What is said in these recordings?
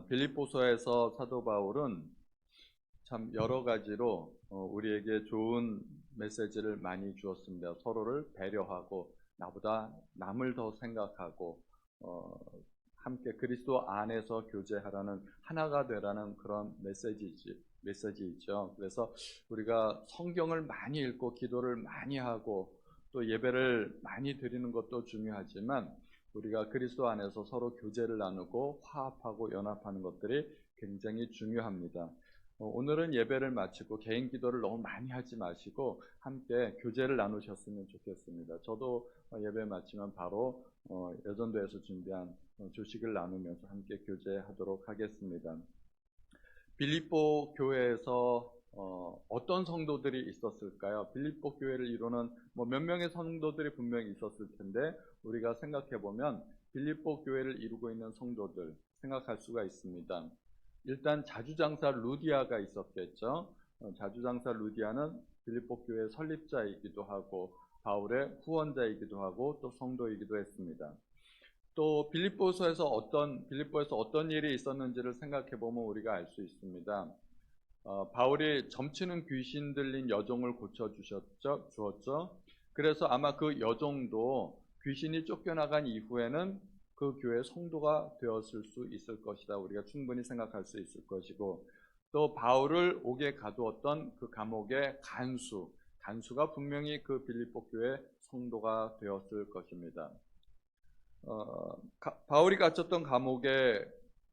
빌립보서에서 사도 바울은 참 여러 가지로 우리에게 좋은 메시지를 많이 주었습니다. 서로를 배려하고 나보다 남을 더 생각하고 함께 그리스도 안에서 교제하라는, 하나가 되라는 그런 메시지이죠. 그래서 우리가 성경을 많이 읽고 기도를 많이 하고 또 예배를 많이 드리는 것도 중요하지만 우리가 그리스도 안에서 서로 교제를 나누고 화합하고 연합하는 것들이 굉장히 중요합니다. 오늘은 예배를 마치고 개인 기도를 너무 많이 하지 마시고 함께 교제를 나누셨으면 좋겠습니다. 저도 예배 마치면 바로 여전도에서 준비한 조식을 나누면서 함께 교제하도록 하겠습니다. 빌립보 교회에서 어떤 성도들이 있었을까요? 빌립보 교회를 이루는 몇 명의 성도들이 분명히 있었을 텐데 우리가 생각해 보면 빌립보 교회를 이루고 있는 성도들 생각할 수가 있습니다. 일단 자주장사 루디아가 있었겠죠. 자주장사 루디아는 빌립보 교회 설립자이기도 하고 바울의 후원자이기도 하고 또 성도이기도 했습니다. 또 빌립보에서 어떤 일이 있었는지를 생각해 보면 우리가 알 수 있습니다. 바울이 점치는 귀신 들린 여종을 고쳐 주었죠. 그래서 아마 그 여종도 귀신이 쫓겨나간 이후에는 그 교회 성도가 되었을 수 있을 것이다. 우리가 충분히 생각할 수 있을 것이고, 또 바울을 옥에 가두었던 그 감옥의 간수가 분명히 그 빌립보 교회 성도가 되었을 것입니다. 바울이 갇혔던 감옥에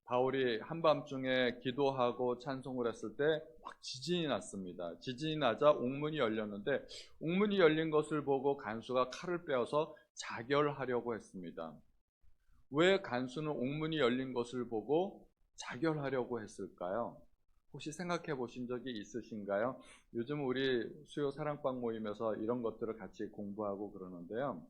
바울이 한밤중에 기도하고 찬송을 했을 때 확 지진이 났습니다. 지진이 나자 옥문이 열렸는데 옥문이 열린 것을 보고 간수가 칼을 빼어서 자결하려고 했습니다. 왜 간수는 옥문이 열린 것을 보고 자결하려고 했을까요? 혹시 생각해 보신 적이 있으신가요? 요즘 우리 수요 사랑방 모임에서 이런 것들을 같이 공부하고 그러는데요.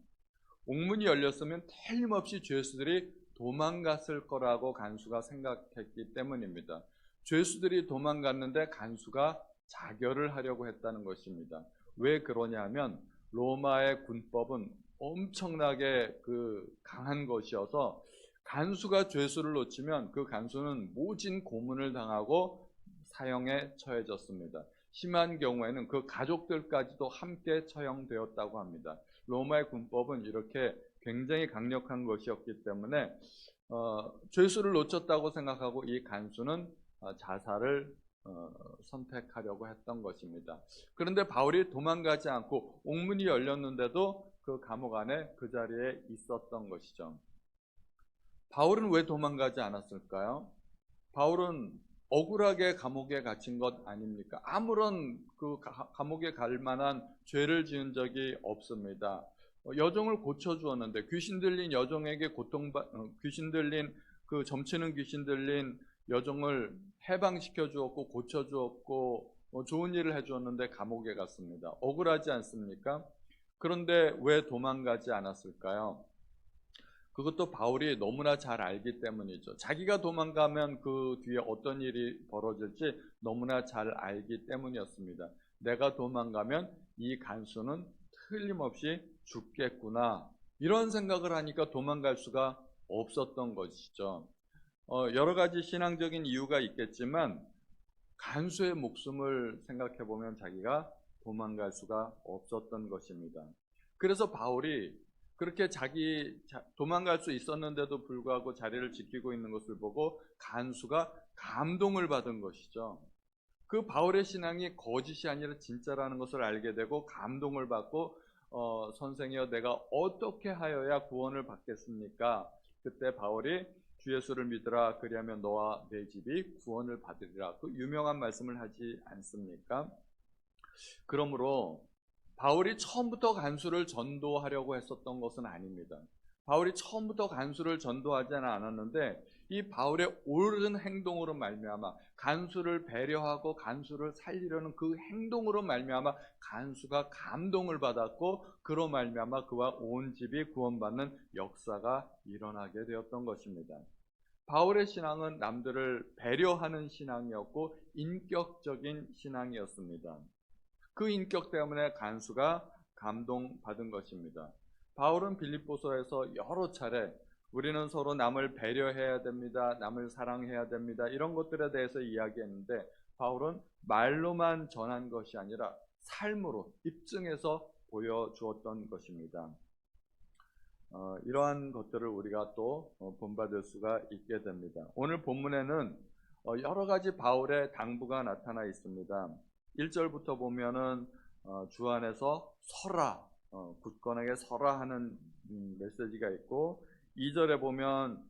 옥문이 열렸으면 틀림없이 죄수들이 도망갔을 거라고 간수가 생각했기 때문입니다. 죄수들이 도망갔는데 간수가 자결을 하려고 했다는 것입니다. 왜 그러냐면 로마의 군법은 엄청나게 강한 것이어서 간수가 죄수를 놓치면 그 간수는 모진 고문을 당하고 사형에 처해졌습니다. 심한 경우에는 그 가족들까지도 함께 처형되었다고 합니다. 로마의 군법은 이렇게 굉장히 강력한 것이었기 때문에 죄수를 놓쳤다고 생각하고 이 간수는 자살을 선택하려고 했던 것입니다. 그런데 바울이 도망가지 않고 옥문이 열렸는데도 그 감옥 안에 그 자리에 있었던 것이죠. 바울은 왜 도망가지 않았을까요? 바울은 억울하게 감옥에 gathin 것 아닙니까? 아무런 감옥에 갈 만한 죄를 지은 적이 없습니다. 여종을 고쳐주었는데 귀신 들린 여종에게 귀신 들린 점치는 귀신 들린 여종을 해방시켜 주었고 고쳐 주었고 좋은 일을 해 주었는데 감옥에 갔습니다. 억울하지 않습니까? 그런데 왜 도망가지 않았을까요? 그것도 바울이 너무나 잘 알기 때문이죠. 자기가 도망가면 그 뒤에 어떤 일이 벌어질지 너무나 잘 알기 때문이었습니다. 내가 도망가면 이 간수는 틀림없이 죽겠구나, 이런 생각을 하니까 도망갈 수가 없었던 것이죠. 여러 가지 신앙적인 이유가 있겠지만 간수의 목숨을 생각해 보면 자기가 도망갈 수가 없었던 것입니다. 그래서 바울이 그렇게 도망갈 수 있었는데도 불구하고 자리를 지키고 있는 것을 보고 간수가 감동을 받은 것이죠. 그 바울의 신앙이 거짓이 아니라 진짜라는 것을 알게 되고 감동을 받고 선생이여 내가 어떻게 하여야 구원을 받겠습니까? 그때 바울이 주 예수를 믿으라, 그리하면 너와 내 집이 구원을 받으리라, 그 유명한 말씀을 하지 않습니까? 그러므로 바울이 처음부터 간수를 전도하려고 했었던 것은 아닙니다. 바울이 처음부터 간수를 전도하지는 않았는데 이 바울의 옳은 행동으로 말미암아 간수를 배려하고 간수를 살리려는 그 행동으로 말미암아 간수가 감동을 받았고 그로 말미암아 그와 온 집이 구원받는 역사가 일어나게 되었던 것입니다. 바울의 신앙은 남들을 배려하는 신앙이었고 인격적인 신앙이었습니다. 그 인격 때문에 간수가 감동받은 것입니다. 바울은 빌립보서에서 여러 차례 우리는 서로 남을 배려해야 됩니다. 남을 사랑해야 됩니다. 이런 것들에 대해서 이야기했는데 바울은 말로만 전한 것이 아니라 삶으로 입증해서 보여주었던 것입니다. 이러한 것들을 우리가 또 본받을 수가 있게 됩니다. 오늘 본문에는 여러 가지 바울의 당부가 나타나 있습니다. 1절부터 보면은 주 안에서 서라, 굳건하게 서라 하는 메시지가 있고, 2절에 보면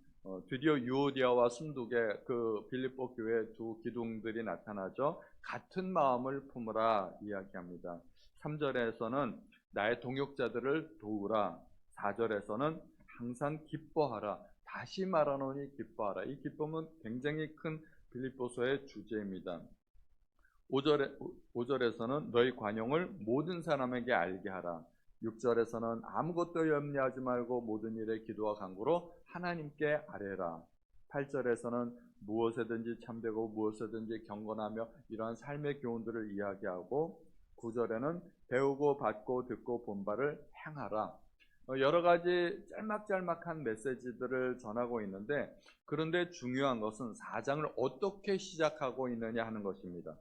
드디어 유오디아와 순두계 그 빌립보 교회 두 기둥들이 나타나죠. 같은 마음을 품으라 이야기합니다. 3절에서는 나의 동역자들을 도우라. 4절에서는 항상 기뻐하라. 다시 말하노니 기뻐하라. 이 기쁨은 굉장히 큰 빌립보서의 주제입니다. 5절에서는 너희 관용을 모든 사람에게 알게 하라. 6절에서는 아무것도 염려하지 말고 모든 일에 기도와 간구로 하나님께 아뢰라. 8절에서는 무엇에든지 참되고 무엇에든지 경건하며 이러한 삶의 교훈들을 이야기하고, 9절에는 배우고 받고 듣고 본 바를 행하라. 여러 가지 짤막짤막한 메시지들을 전하고 있는데, 그런데 중요한 것은 4장을 어떻게 시작하고 있느냐 하는 것입니다.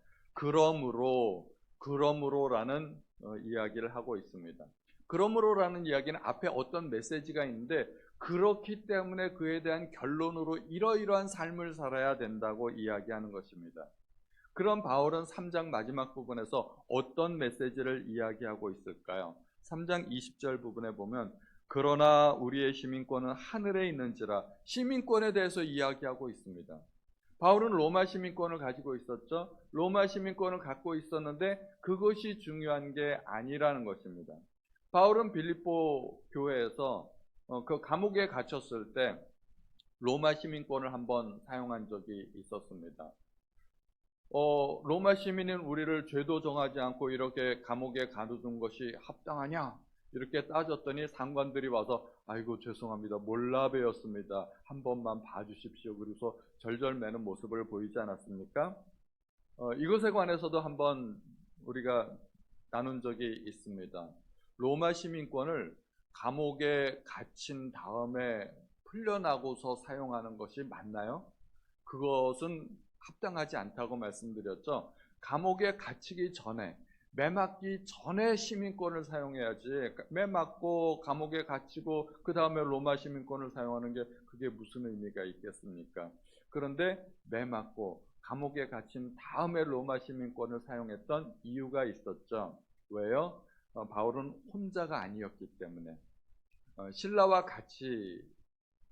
그러므로라는 이야기를 하고 있습니다. 그러므로라는 이야기는 앞에 어떤 메시지가 있는데, 그렇기 때문에 그에 대한 결론으로 이러이러한 삶을 살아야 된다고 이야기하는 것입니다. 그럼 바울은 3장 마지막 부분에서 어떤 메시지를 이야기하고 있을까요? 3장 20절 부분에 보면 그러나 우리의 시민권은 하늘에 있는지라, 시민권에 대해서 이야기하고 있습니다. 바울은 로마 시민권을 가지고 있었죠. 로마 시민권을 갖고 있었는데 그것이 중요한 게 아니라는 것입니다. 바울은 빌립보 교회에서 그 감옥에 갇혔을 때 로마 시민권을 한번 사용한 적이 있었습니다. 로마 시민인 우리를 죄도 정하지 않고 이렇게 감옥에 가두는 것이 합당하냐? 이렇게 따졌더니 상관들이 와서 아이고 죄송합니다. 몰라 배웠습니다. 한 번만 봐주십시오. 그래서 절절매는 모습을 보이지 않았습니까? 이것에 관해서도 한번 우리가 나눈 적이 있습니다. 로마 시민권을 감옥에 갇힌 다음에 풀려나고서 사용하는 것이 맞나요? 그것은 합당하지 않다고 말씀드렸죠. 감옥에 갇히기 전에, 매 맞기 전에 시민권을 사용해야지, 매 맞고 감옥에 갇히고 그 다음에 로마 시민권을 사용하는 게 그게 무슨 의미가 있겠습니까? 그런데 매 맞고 감옥에 갇힌 다음에 로마 시민권을 사용했던 이유가 있었죠. 왜요? 바울은 혼자가 아니었기 때문에. 신라와 같이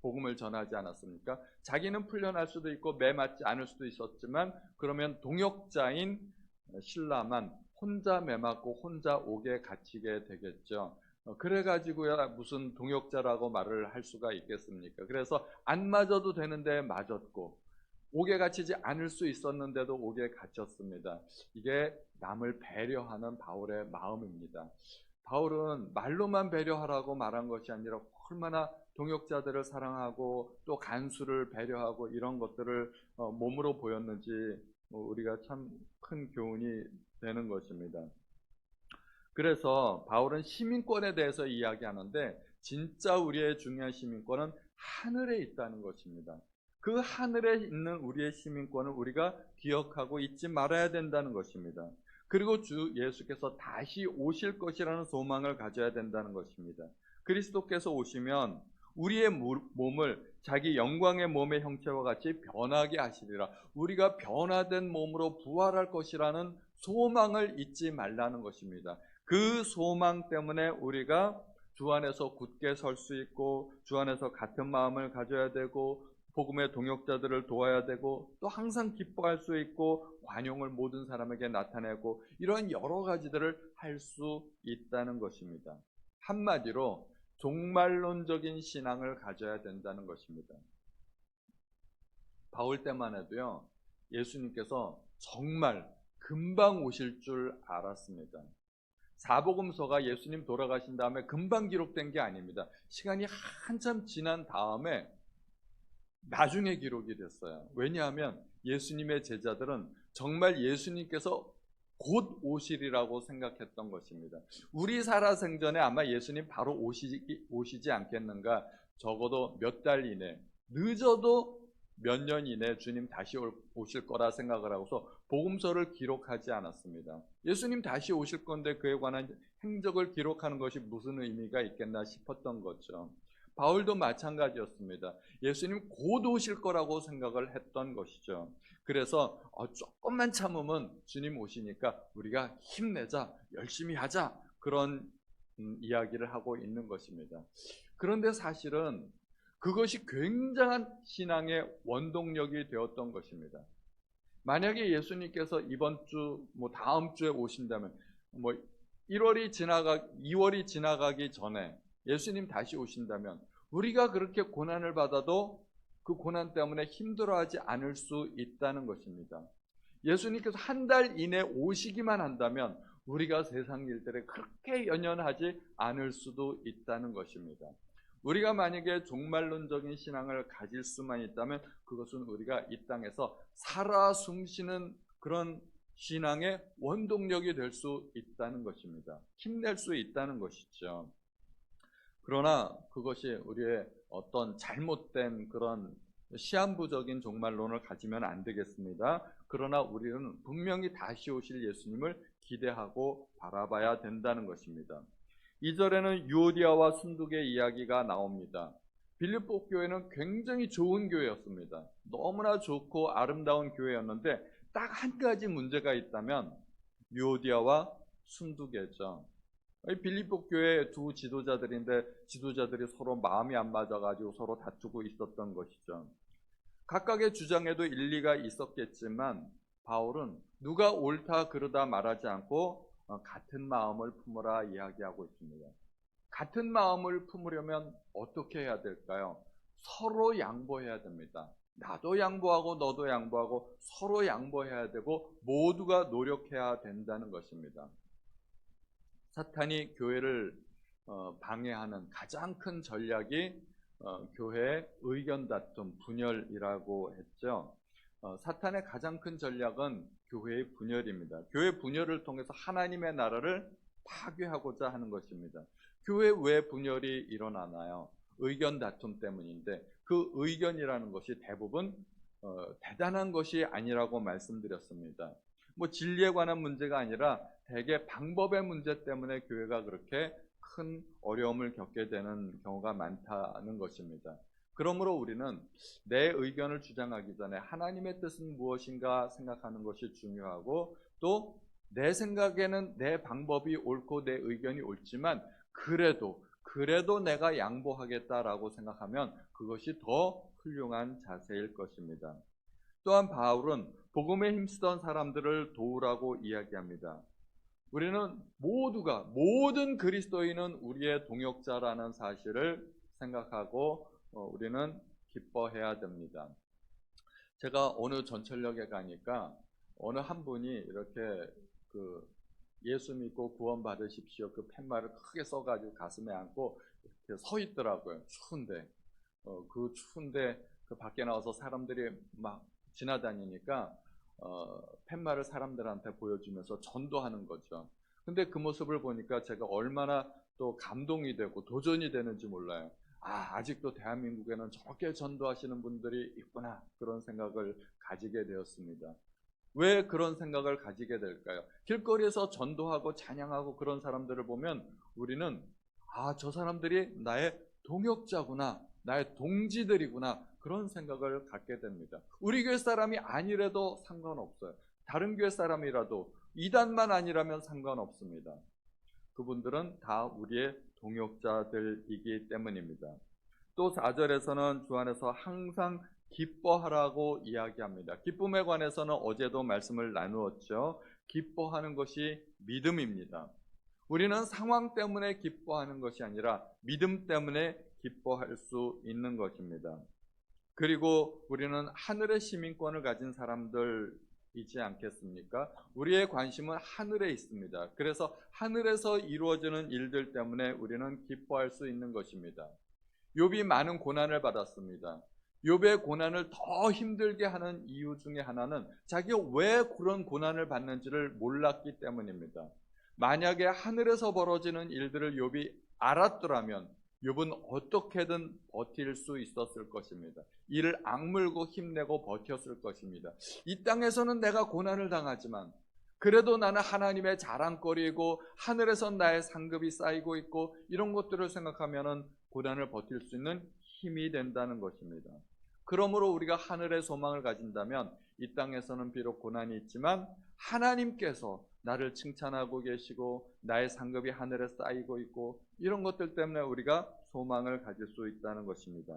복음을 전하지 않았습니까? 자기는 풀려날 수도 있고 매 맞지 않을 수도 있었지만, 그러면 동역자인 신라만 혼자 매 맞고 혼자 옥에 갇히게 되겠죠. 그래가지고야 무슨 동역자라고 말을 할 수가 있겠습니까? 그래서 안 맞아도 되는데 맞았고, 옥에 갇히지 않을 수 있었는데도 옥에 갇혔습니다. 이게 남을 배려하는 바울의 마음입니다. 바울은 말로만 배려하라고 말한 것이 아니라 얼마나 동역자들을 사랑하고 또 간수를 배려하고 이런 것들을 몸으로 보였는지 우리가 참 큰 교훈이 되는 것입니다. 그래서 바울은 시민권에 대해서 이야기하는데, 진짜 우리의 중요한 시민권은 하늘에 있다는 것입니다. 그 하늘에 있는 우리의 시민권을 우리가 기억하고 잊지 말아야 된다는 것입니다. 그리고 주 예수께서 다시 오실 것이라는 소망을 가져야 된다는 것입니다. 그리스도께서 오시면 우리의 몸을 자기 영광의 몸의 형체와 같이 변하게 하시리라. 우리가 변화된 몸으로 부활할 것이라는 소망을 잊지 말라는 것입니다. 그 소망 때문에 우리가 주 안에서 굳게 설 수 있고, 주 안에서 같은 마음을 가져야 되고, 복음의 동역자들을 도와야 되고, 또 항상 기뻐할 수 있고, 관용을 모든 사람에게 나타내고, 이런 여러 가지들을 할 수 있다는 것입니다. 한마디로 종말론적인 신앙을 가져야 된다는 것입니다. 바울 때만 해도요, 예수님께서 정말 금방 오실 줄 알았습니다. 사복음서가 예수님 돌아가신 다음에 금방 기록된 게 아닙니다. 시간이 한참 지난 다음에 나중에 기록이 됐어요. 왜냐하면 예수님의 제자들은 정말 예수님께서 곧 오시리라고 생각했던 것입니다. 우리 살아생전에 아마 예수님 바로 오시지 않겠는가, 적어도 몇 달 이내, 늦어도 몇 년 이내 주님 다시 오실 거라 생각을 하고서 복음서를 기록하지 않았습니다. 예수님 다시 오실 건데 그에 관한 행적을 기록하는 것이 무슨 의미가 있겠나 싶었던 거죠. 바울도 마찬가지였습니다. 예수님 곧 오실 거라고 생각을 했던 것이죠. 그래서 조금만 참으면 주님 오시니까 우리가 힘내자, 열심히 하자, 그런 이야기를 하고 있는 것입니다. 그런데 사실은 그것이 굉장한 신앙의 원동력이 되었던 것입니다. 만약에 예수님께서 이번 주, 다음 주에 오신다면, 2월이 지나가기 전에 예수님 다시 오신다면, 우리가 그렇게 고난을 받아도 그 고난 때문에 힘들어하지 않을 수 있다는 것입니다. 예수님께서 한 달 이내 오시기만 한다면 우리가 세상 일들에 그렇게 연연하지 않을 수도 있다는 것입니다. 우리가 만약에 종말론적인 신앙을 가질 수만 있다면 그것은 우리가 이 땅에서 살아 숨쉬는 그런 신앙의 원동력이 될 수 있다는 것입니다. 힘낼 수 있다는 것이죠. 그러나 그것이 우리의 어떤 잘못된 그런 시한부적인 종말론을 가지면 안 되겠습니다. 그러나 우리는 분명히 다시 오실 예수님을 기대하고 바라봐야 된다는 것입니다. 2절에는 유오디아와 순두계 이야기가 나옵니다. 빌립보 교회는 굉장히 좋은 교회였습니다. 너무나 좋고 아름다운 교회였는데 딱 한 가지 문제가 있다면 유오디아와 순두계죠. 빌립보 교회 두 지도자들인데 지도자들이 서로 마음이 안 맞아가지고 서로 다투고 있었던 것이죠. 각각의 주장에도 일리가 있었겠지만 바울은 누가 옳다 그르다 말하지 않고 같은 마음을 품으라 이야기하고 있습니다. 같은 마음을 품으려면 어떻게 해야 될까요? 서로 양보해야 됩니다. 나도 양보하고 너도 양보하고 서로 양보해야 되고 모두가 노력해야 된다는 것입니다. 사탄이 교회를 방해하는 가장 큰 전략이 교회의 의견 다툼, 분열이라고 했죠. 사탄의 가장 큰 전략은 교회의 분열입니다. 교회 분열을 통해서 하나님의 나라를 파괴하고자 하는 것입니다. 교회 왜 분열이 일어나나요? 의견 다툼 때문인데 그 의견이라는 것이 대부분 대단한 것이 아니라고 말씀드렸습니다. 진리에 관한 문제가 아니라 대개 방법의 문제 때문에 교회가 그렇게 큰 어려움을 겪게 되는 경우가 많다는 것입니다. 그러므로 우리는 내 의견을 주장하기 전에 하나님의 뜻은 무엇인가 생각하는 것이 중요하고 또 내 생각에는 내 방법이 옳고 내 의견이 옳지만 그래도 내가 양보하겠다라고 생각하면 그것이 더 훌륭한 자세일 것입니다. 또한 바울은 복음에 힘쓰던 사람들을 도우라고 이야기합니다. 우리는 모든 그리스도인은 우리의 동역자라는 사실을 생각하고 우리는 기뻐해야 됩니다. 제가 어느 전철역에 가니까 어느 한 분이 이렇게 예수 믿고 구원 받으십시오 그 팻말을 크게 써가지고 가슴에 안고 이렇게 서 있더라고요. 추운데 그 추운데 그 밖에 나와서 사람들이 막 지나다니니까 팻말을 사람들한테 보여주면서 전도하는 거죠. 근데 그 모습을 보니까 제가 얼마나 또 감동이 되고 도전이 되는지 몰라요. 아직도 대한민국에는 저렇게 전도하시는 분들이 있구나, 그런 생각을 가지게 되었습니다. 왜 그런 생각을 가지게 될까요? 길거리에서 전도하고 찬양하고 그런 사람들을 보면 우리는 저 사람들이 나의 동역자구나, 나의 동지들이구나, 그런 생각을 갖게 됩니다. 우리 교회 사람이 아니라도 상관없어요. 다른 교회 사람이라도 이단만 아니라면 상관없습니다. 그분들은 다 우리의 동역자들이기 때문입니다. 또 4절에서는 주 안에서 항상 기뻐하라고 이야기합니다. 기쁨에 관해서는 어제도 말씀을 나누었죠. 기뻐하는 것이 믿음입니다. 우리는 상황 때문에 기뻐하는 것이 아니라 믿음 때문에 기뻐할 수 있는 것입니다. 그리고 우리는 하늘의 시민권을 가진 사람들이지 않겠습니까? 우리의 관심은 하늘에 있습니다. 그래서 하늘에서 이루어지는 일들 때문에 우리는 기뻐할 수 있는 것입니다. 욥이 많은 고난을 받았습니다. 욥의 고난을 더 힘들게 하는 이유 중에 하나는 자기가 왜 그런 고난을 받는지를 몰랐기 때문입니다. 만약에 하늘에서 벌어지는 일들을 욥이 알았더라면 욥은 어떻게든 버틸 수 있었을 것입니다. 이를 악물고 힘내고 버텼을 것입니다. 이 땅에서는 내가 고난을 당하지만 그래도 나는 하나님의 자랑거리이고 하늘에선 나의 상급이 쌓이고 있고 이런 것들을 생각하면 고난을 버틸 수 있는 힘이 된다는 것입니다. 그러므로 우리가 하늘의 소망을 가진다면 이 땅에서는 비록 고난이 있지만 하나님께서 나를 칭찬하고 계시고 나의 상급이 하늘에 쌓이고 있고 이런 것들 때문에 우리가 소망을 가질 수 있다는 것입니다.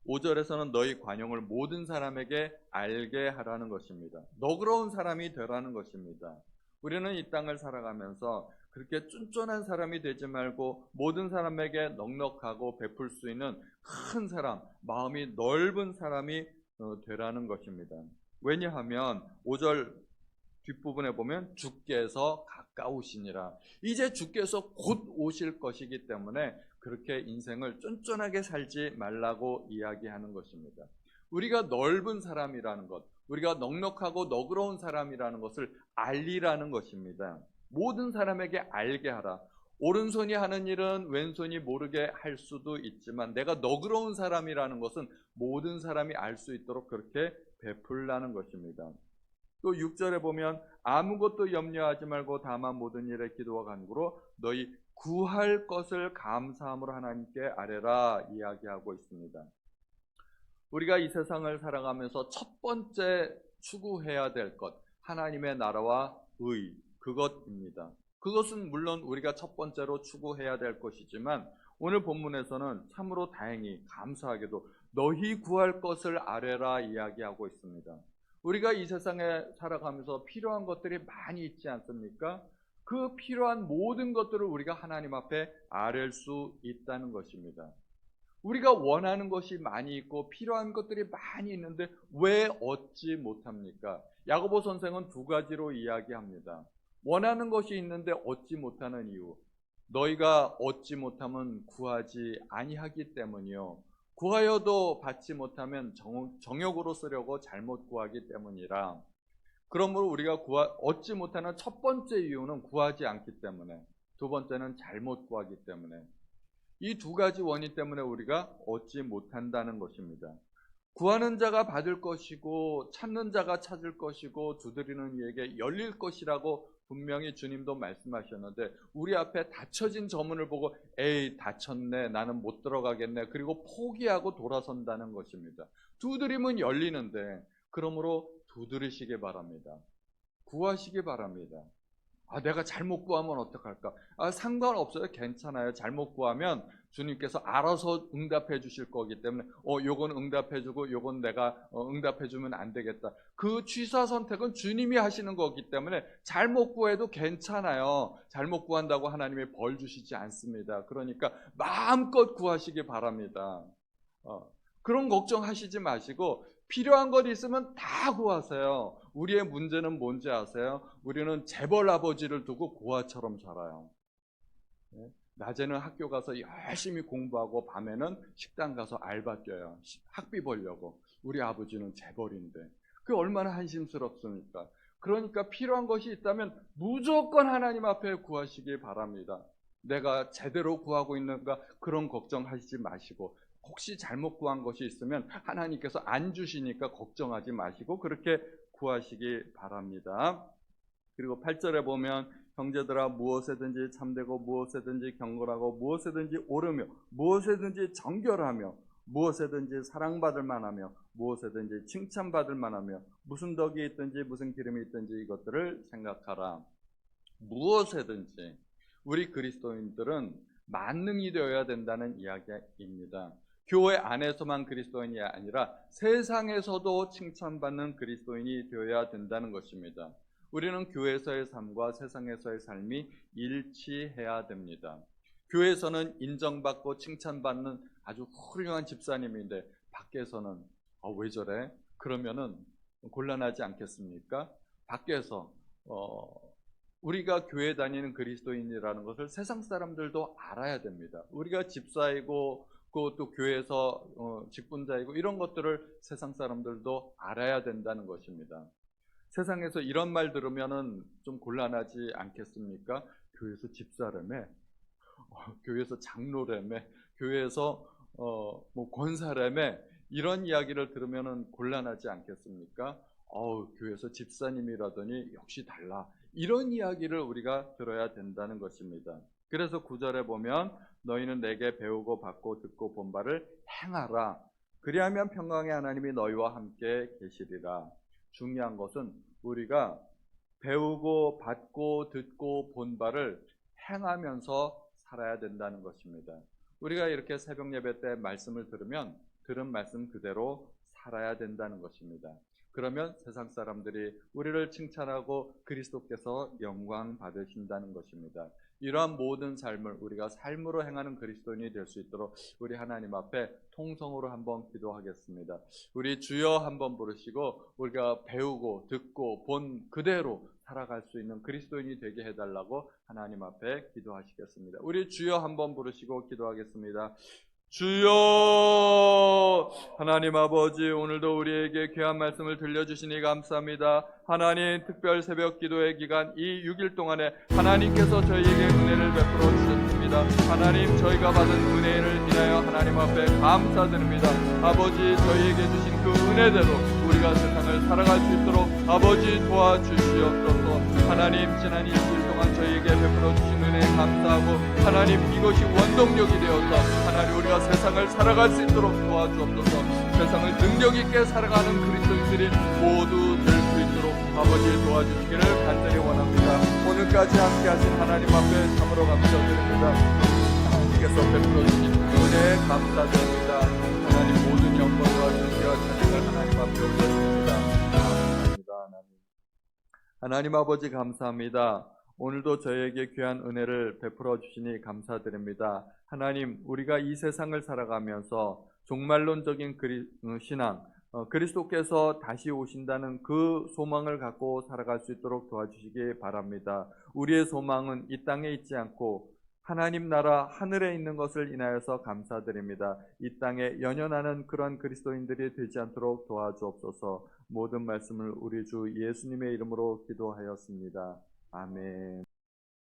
5절에서는 너희 관용을 모든 사람에게 알게 하라는 것입니다. 너그러운 사람이 되라는 것입니다. 우리는 이 땅을 살아가면서 그렇게 쫀쫀한 사람이 되지 말고 모든 사람에게 넉넉하고 베풀 수 있는 큰 사람, 마음이 넓은 사람이 되라는 것입니다. 왜냐하면 5절 뒷부분에 보면 주께서 가까우시니라. 이제 주께서 곧 오실 것이기 때문에 그렇게 인생을 쫀쫀하게 살지 말라고 이야기하는 것입니다. 우리가 넓은 사람이라는 것, 우리가 넉넉하고 너그러운 사람이라는 것을 알리라는 것입니다. 모든 사람에게 알게 하라. 오른손이 하는 일은 왼손이 모르게 할 수도 있지만 내가 너그러운 사람이라는 것은 모든 사람이 알 수 있도록 그렇게 베풀라는 것입니다. 또 6절에 보면 아무것도 염려하지 말고 다만 모든 일에 기도와 간구로 너희 구할 것을 감사함으로 하나님께 아뢰라 이야기하고 있습니다. 우리가 이 세상을 살아가면서 첫 번째 추구해야 될 것, 하나님의 나라와 의, 그것입니다. 그것은 물론 우리가 첫 번째로 추구해야 될 것이지만 오늘 본문에서는 참으로 다행히 감사하게도 너희 구할 것을 아뢰라 이야기하고 있습니다. 우리가 이 세상에 살아가면서 필요한 것들이 많이 있지 않습니까? 그 필요한 모든 것들을 우리가 하나님 앞에 아뢰 수 있다는 것입니다. 우리가 원하는 것이 많이 있고 필요한 것들이 많이 있는데 왜 얻지 못합니까? 야고보 선생은 두 가지로 이야기합니다. 원하는 것이 있는데 얻지 못하는 이유, 너희가 얻지 못하면 구하지 아니하기 때문이요, 구하여도 받지 못하면 정욕으로 쓰려고 잘못 구하기 때문이라. 그러므로 우리가 얻지 못하는 첫 번째 이유는 구하지 않기 때문에, 두 번째는 잘못 구하기 때문에, 이 두 가지 원인 때문에 우리가 얻지 못한다는 것입니다. 구하는 자가 받을 것이고 찾는 자가 찾을 것이고 두드리는 이에게 열릴 것이라고 분명히 주님도 말씀하셨는데 우리 앞에 닫혀진 저문을 보고 에이 닫혔네, 나는 못 들어가겠네, 그리고 포기하고 돌아선다는 것입니다. 두드리면 열리는데 그러므로 두드리시기 바랍니다. 구하시기 바랍니다. 내가 잘못 구하면 어떡할까? 상관없어요. 괜찮아요. 잘못 구하면 주님께서 알아서 응답해 주실 거기 때문에 요건 응답해 주고 요건 내가 응답해 주면 안 되겠다. 그 취사 선택은 주님이 하시는 거기 때문에 잘못 구해도 괜찮아요. 잘못 구한다고 하나님이 벌 주시지 않습니다. 그러니까 마음껏 구하시기 바랍니다. 그런 걱정하시지 마시고 필요한 것 있으면 다 구하세요. 우리의 문제는 뭔지 아세요? 우리는 재벌 아버지를 두고 고아처럼 살아요. 낮에는 학교 가서 열심히 공부하고 밤에는 식당 가서 알바 뛰어요. 학비 벌려고. 우리 아버지는 재벌인데 그게 얼마나 한심스럽습니까? 그러니까 필요한 것이 있다면 무조건 하나님 앞에 구하시기 바랍니다. 내가 제대로 구하고 있는가 그런 걱정하시지 마시고, 혹시 잘못 구한 것이 있으면 하나님께서 안 주시니까 걱정하지 마시고 그렇게 구하시기 바랍니다. 그리고 8절에 보면 형제들아 무엇에든지 참되고 무엇에든지 경건하고 무엇에든지 옳으며 무엇에든지 정결하며 무엇에든지 사랑받을 만하며 무엇에든지 칭찬받을 만하며 무슨 덕이 있든지 무슨 기름이 있든지 이것들을 생각하라. 무엇에든지 우리 그리스도인들은 만능이 되어야 된다는 이야기입니다. 교회 안에서만 그리스도인이 아니라 세상에서도 칭찬받는 그리스도인이 되어야 된다는 것입니다. 우리는 교회에서의 삶과 세상에서의 삶이 일치해야 됩니다. 교회에서는 인정받고 칭찬받는 아주 훌륭한 집사님인데 밖에서는 왜 저래? 그러면은 곤란하지 않겠습니까? 밖에서 우리가 교회 다니는 그리스도인이라는 것을 세상 사람들도 알아야 됩니다. 우리가 집사이고 또 교회에서 직분자이고 이런 것들을 세상 사람들도 알아야 된다는 것입니다. 세상에서 이런 말 들으면은 좀 곤란하지 않겠습니까? 교회에서 집사라며 교회에서 장로라며, 교회에서 뭐 권사라며, 이런 이야기를 들으면은 곤란하지 않겠습니까? 교회에서 집사님이라더니 역시 달라. 이런 이야기를 우리가 들어야 된다는 것입니다. 그래서 9절에 보면 너희는 내게 배우고 받고 듣고 본 바를 행하라. 그리하면 평강의 하나님이 너희와 함께 계시리라. 중요한 것은 우리가 배우고 받고 듣고 본 바를 행하면서 살아야 된다는 것입니다. 우리가 이렇게 새벽 예배 때 말씀을 들으면 들은 말씀 그대로 살아야 된다는 것입니다. 그러면 세상 사람들이 우리를 칭찬하고 그리스도께서 영광 받으신다는 것입니다. 이러한 모든 삶을 우리가 삶으로 행하는 그리스도인이 될 수 있도록 우리 하나님 앞에 통성으로 한번 기도하겠습니다. 우리 주여 한번 부르시고 우리가 배우고 듣고 본 그대로 살아갈 수 있는 그리스도인이 되게 해달라고 하나님 앞에 기도하시겠습니다. 우리 주여 한번 부르시고 기도하겠습니다. 주여, 하나님 아버지, 오늘도 우리에게 귀한 말씀을 들려주시니 감사합니다. 하나님, 특별 새벽 기도의 기간 이 6일 동안에 하나님께서 저희에게 은혜를 베풀어 주셨습니다. 하나님, 저희가 받은 은혜를 인하여 하나님 앞에 감사드립니다. 아버지, 저희에게 주신 그 은혜대로 우리가 세상을 살아갈 수 있도록 아버지 도와주시옵소서. 하나님, 지난 2일 동안 저희에게 베풀어 주신 은혜에 감사하고 하나님, 이것이 원동력이 되어서 하나님 우리가 세상을 살아갈 수 있도록 도와주옵소서. 세상을 능력 있게 살아가는 그리스도인들이 모두 될 수 있도록 아버지 도와주시기를 간절히 원합니다. 오늘까지 함께 하신 하나님 앞에 참으로 감사드립니다. 하나님께서 베풀어 주신 은혜에 감사드립니다. 하나님, 모든 영광과 존귀와 찬양을 하나님 앞에 올려드립니다. 감사합니다. 하나님 아버지, 감사합니다. 오늘도 저희에게 귀한 은혜를 베풀어 주시니 감사드립니다. 하나님, 우리가 이 세상을 살아가면서 종말론적인 신앙, 그리스도께서 다시 오신다는 그 소망을 갖고 살아갈 수 있도록 도와주시기 바랍니다. 우리의 소망은 이 땅에 있지 않고 하나님 나라 하늘에 있는 것을 인하여서 감사드립니다. 이 땅에 연연하는 그런 그리스도인들이 되지 않도록 도와주옵소서. 모든 말씀을 우리 주 예수님의 이름으로 기도하였습니다. 아멘.